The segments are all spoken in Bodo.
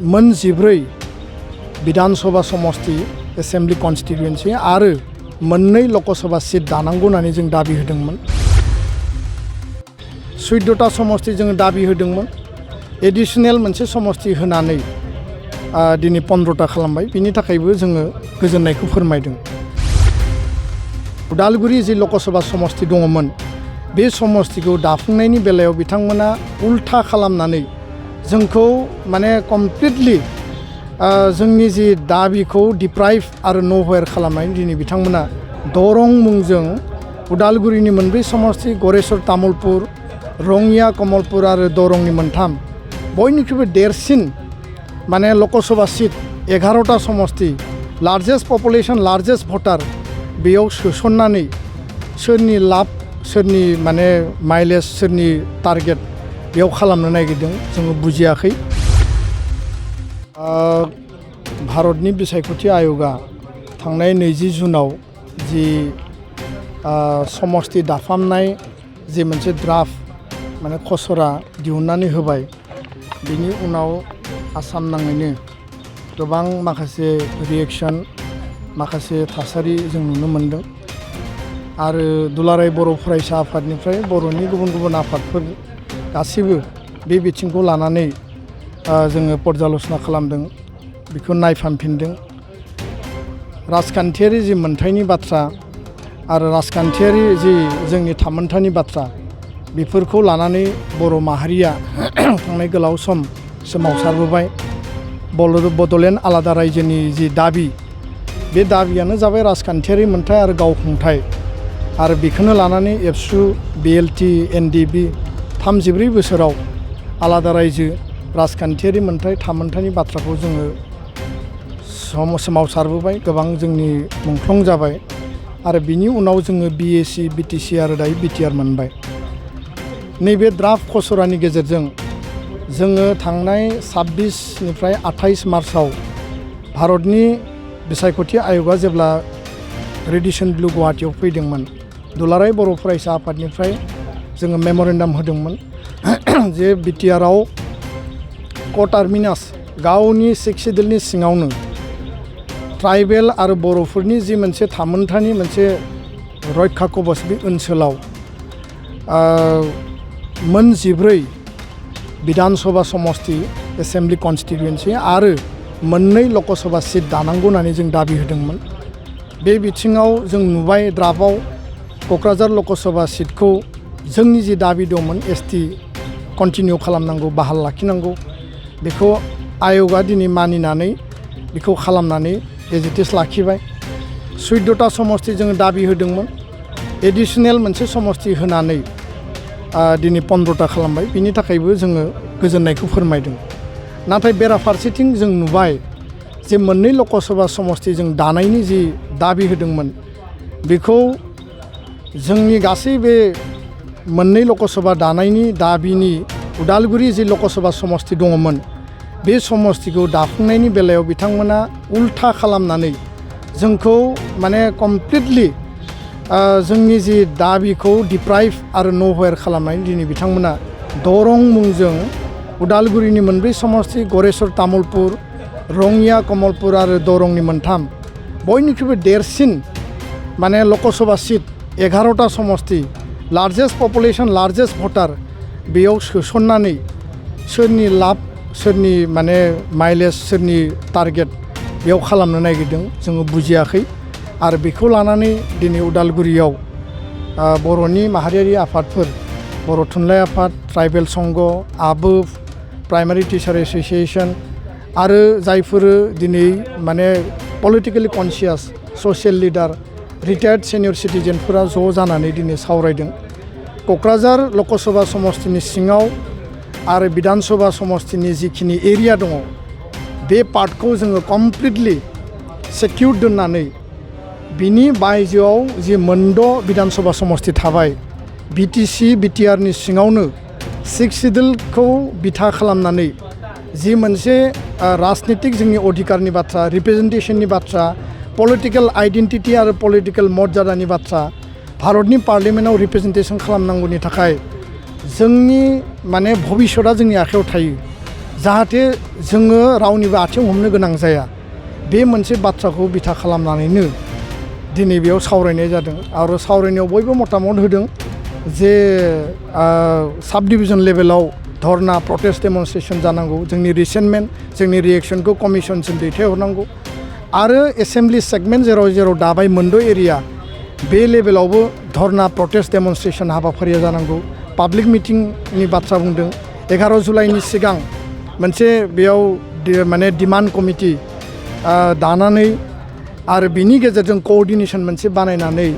मोन 14 विधानसभा समष्टि एसेम्बलि कन्स्टिटुएन्सि आरो मोननै लकसभा सीट दानांगौ होननानै जों दाबि होदोंमोन। 14टा समष्टि जों दाबि होदोंमोन। एडिशनेल मोनसे समष्टि होनानै दिनै 15टा खालामबाय। बिनि थाखायबो जोङो गोजोननायखौ फोरमायदों। उदालगुरि जि लकसभा समष्टि दङमोन बे समष्टिखौ दाफुंनायनि बेलायाव बिथांमोना उल्था खालामनानै जोंखौ माने कमप्लिटलि जोंनि जि दाबिखौ डिप्राइभ आरो न'वेर खालामनानै दिनै बिथांमोना दरं मुंजों उदालगुरिनि मोनब्रै समष्टि गरेस्वर तामुलपुर रङिया कमलपुर आरो दरंनि मोनथाम बयनिख्रुइबो देरसिन माने लकसभा सीट 11टा समष्टि लार्जेस्ट पपुलेशन लार्जेस्ट भटार बेयाव सोसननानै सोरनि लाब सोरनि माने माइलेज सोरनि टारगेट बेयाव खालामनो नागिरदों जोङो बुजियाखै। भारतनि बिसायख'थि आय'गा थांनाय 20 जुनाव जि समष्टि दाफामनाय जि मोनसे ड्राफ्ट माने खसरा दिहुननानै होबाय। बिनि उनाव आसाम नाङैनो गोबां माखासे रिएक्शन माखासे थासारि जों नुनो मोनदों आरो दुलाराय बर' फरायसा आफादनिफ्राय बर'नि गुबुन गुबुन आफादफोर गासिबो बे बिथिंखौ लानानै जोङो पर्यालोचना खालामदों बेखौ नायफामफिनदों। राजखान्थियारि जि मोनथायनि बाथ्रा आरो राजखान्थियारि जि जोंनि थामोनथानि बाथ्रा बेफोरखौ लानानै बर' माहारिया थांनाय गोलाव सम सोमावसारबोबाय। बड'लेण्ड आलादा रायजोनि जि दाबि बे दाबियानो जाबाय राजखान्थियारि मोनथाय आरो गावखुंथाय आरो बेखौनो लानानै एबसु बिएलटि एनडिबि 34 बोसोराव आलादा रायजो राजखान्थियारि मोनथाय थामोनथानि बाथ्राखौ जोङो सोमावसारबोबाय गोबां जोंनि मुंख्लं जाबाय आरो बिनि उनाव जोङो बिएसि बिटिसि आरो दायो बिटिआर मोनबाय। नैबे ड्राफ्ट खसरानि गेजेरजों जोङो थांनाय 26निफ्राय 28 मार्चआव भारतनि बिसायख'थि आय'गा जेब्ला रेडिसन ब्लु गुवाहाटीयाव फैदोंमोन दुलाराय बर' फरायसा आफादनिफ्राय जोङो मेम'रेन्डाम होदोंमोन जे बिटिआरआव कटार्मिनास गावनि 6 सिडिउलनि सिङावनो ट्राइबेल आरो बर'फोरनि जि मोनसे थामोनथानि मोनसे रैखा कवच बे ओनसोलाव मोन 14 विधानसभा समष्टि एसेम्बलि कन्स्टिटुएन्सि आरो मोननै लकसभा सीट दानांगौ होननानै जों दाबि होदोंमोन। बे बिथिङाव जों नुबाय ड्राफ्टआव क'क्राझार लकसभा सीटखौ जोंनि जि दाबि दंमोन एसटि कन्टिनिउ खालामनांगौ बाहाल लाखिनांगौ बेखौ आय'गा दिनै मानिनानै बेखौ खालामनानै एजिटिस लाखिबाय। 14टा समष्टि जोङो दाबि होदोंमोन। एडिशनेल मोनसे समष्टि होनानै दिनै 15टा खालामबाय। बिनि थाखायबो जोङो गोजोननायखौ फोरमायदों। नाथाय बेराफारसेथिं जों नुबाय जे मोननै लकसभा समष्टि जों दानायनि जि दाबि होदोंमोन बेखौ जोंनि गासै बे मोननै लकसभा दानायनि दाबिनि उदालगुरि जि लकसभा समष्टि दङमोन बे समष्टिखौ दाफुंनायनि बेलायाव बिथांमोना उल्था खालामनानै जोंखौ माने कमप्लिटलि जोंनि जि दाबिखौ डिप्राइभ आरो न'वेर खालामनानै दिनै बिथांमोना दरं मुंजों उदालगुरिनि मोनब्रै समष्टि गरेस्वर तामुलपुर रङिया कमलपुर आरो दरंनि मोनथाम बयनिख्रुइबो देरसिन माने लकसभा सीट 11टा समष्टि लार्जेस्ट पपुलेशन लार्जेस्ट भटार बेयाव सोसननानै सोरनि लाब सोरनि माने माइलेज सोरनि टारगेट बेयाव खालामनो नागिरदों जोङो बुजियाखै आरो बेखौ लानानै दिनै उदालगुरियाव बर'नि माहारियारि आफादफोर बर' थुनलाइ आफाद ट्राइबेल संघ आबो प्राइमारि टिचार एस'सिएशन आरो जायफोर दिनै माने politically conscious social leader retired senior सिटिजेनफोरा ज' जानानै दिनै सावरायदों। क'क्राझार लकसभा समष्टिनि सिङाव आरो विधानसभा समष्टिनि जिखिनि एरिया दङ बे पार्टखौ जोङो कमप्लिटलि सेकिउर दोननानै बिनि बायजोआव जि मोनद' विधानसभा समष्टि थाबाय बिटिसि बिटिआरनि सिङावनो 6 सिडिउलखौ बिथा खालामनानै जि मोनसे राजनितिक जोंनि अधिकारनि बाथ्रा रिप्रेजेन्टेशननि बाथ्रा पलिटिकेल आइडेन्टिटी आरो पलिटिकेल मर्यादानि बाथ्रा भारतनि पार्लियामेन्टआव रिप्रेजेन्टेशन खालामनांगौनि थाखाय जोंनि माने भबिष्यतआ जोंनि आखायाव थायो जाहाथे जोङो रावनिबो आथिं हमनो गोनां जाया बे मोनसे बाथ्राखौ बिथा खालामनानैनो दिनै बेयाव सावरायनाय जादों आरो सावरायनायाव बयबो मतामत होदों जे साब डिभिजन लेभेलाव धरना प्रटेस्ट डेमनस्ट्रेशन जानांगौ जोंनि रिसेन्टमेन्ट जोंनि रिएक्सनखौ कमिसनसिम दैथायहरनांगौ आरो एसेम्बलि सेगमेन्ट जेराव दाबाय मोनद' एरिया बे लेभेलावबो धरना प्रटेस्ट डेमनस्ट्रेशन हाबाफारिया जानांगौ पाब्लिक मिटिंनि बाथ्रा बुंदों 11 जुलाइनि सिगां मोनसे बेयाव माने डिमान्ड कमिटि दानानै आरो बिनि गेजेरजों कोअर्डिनेशन मोनसे बानायनानै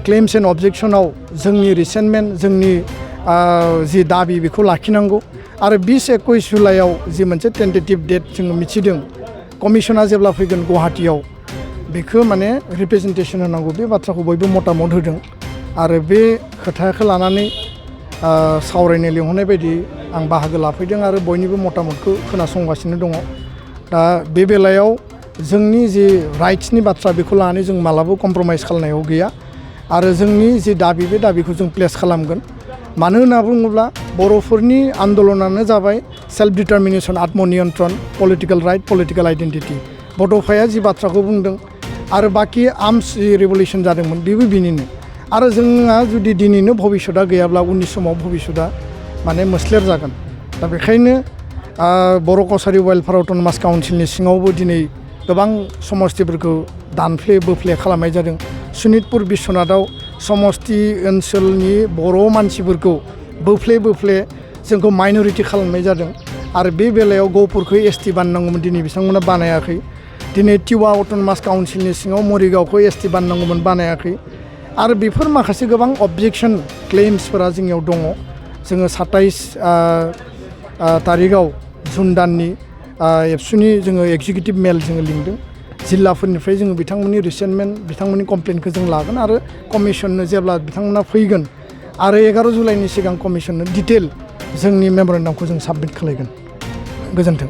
क्लेम्स एन्ड अबजेक्शनाव जोंनि रिसेन्टमेन्ट जोंनि जि दाबि बेखौ लाखिनांगौ आरो 20-21 जुलाइआव जि मोनसे टेन्टेटिभ डेट जोङो मिथिदों कमिसना जेब्ला फैगोन गुवाहाटीयाव बेखौ माने रिप्रेजेन्टेसन होनांगौ बे बाथ्राखौ बयबो मतामत होदों आरो बे खोथाखौ लानानै सावरायनो लिंहरनाय बायदि आं बाहागो लाफैदों आरो बयनिबो मतामतखौ खोनासंगासिनो दङ दा बे बेलायाव जोंनि जि राइट्सनि बाथ्रा बेखौ लानानै जों मालाबा कमप्रमाइज खालामनायाव गैया आरो जोंनि जि दाबि बे दाबिखौ जों प्लेस खालामगोन मानो होनना बुङोब्ला बर'फोरनि आन्दलनानो जाबाय सेल्फ डिटारमिनेसन आत्मनियन्त्रण पलिटिकेल राइट पलिटिकेल आइडेन्टिटि बड'फाया जि बाथ्राखौ बुंदों आरो बाखि आर्म्स जि रिभलिउसन जादोंमोन बेबो बिनिनो आरो जोंहा जुदि दिनैनो भबिष्यतआ गैयाब्ला उननि समाव भबिष्यतआ माने मोस्लेर जागोन दा बेखायनो बर' कसारि वेलफेयार अट'नमास काउन्सिलनि सिङावबो दिनै गोबां समस्थिफोरखौ दानफ्ले बोफ्ले खालामनाय जादों सनितपुर बिश्वनाथआव समस्ति ओनसोलनि बर' मानसिफोरखौ बोफ्ले जोंखौ माइनरिटि खालामनाय जादों आरो बे बेलायाव गहपुरखौ एसटि बानायनांगौमोन दिनै बिथांमोना बानायाखै दिनै टिवा अट'नमास काउन्सिलनि सिङाव मरिगावखौ एसटि बानायनांगौमोन बानायाखै आरो बेफोर माखासे गोबां अबजेक्सन क्लेम्सफोरा जोंनियाव दङ जोङो 27 तारिखआव जुन दाननि एबसुनि जोङो एक्जिकिउटिभ मेल जोङो लिंदों जिल्लाफोरनिफ्राय जोङो बिथांमोननि रिसेन्टमेन्ट बिथांमोननि कमप्लेनखौ जों लागोन आरो कमिसननो जेब्ला बिथांमोना फैगोन आरो 11 जुलाइनि सिगां कमिसननो डिटेल जोंनि मेमरेन्डामखौ जों साबमिट खालामगोन गोजोन्थों।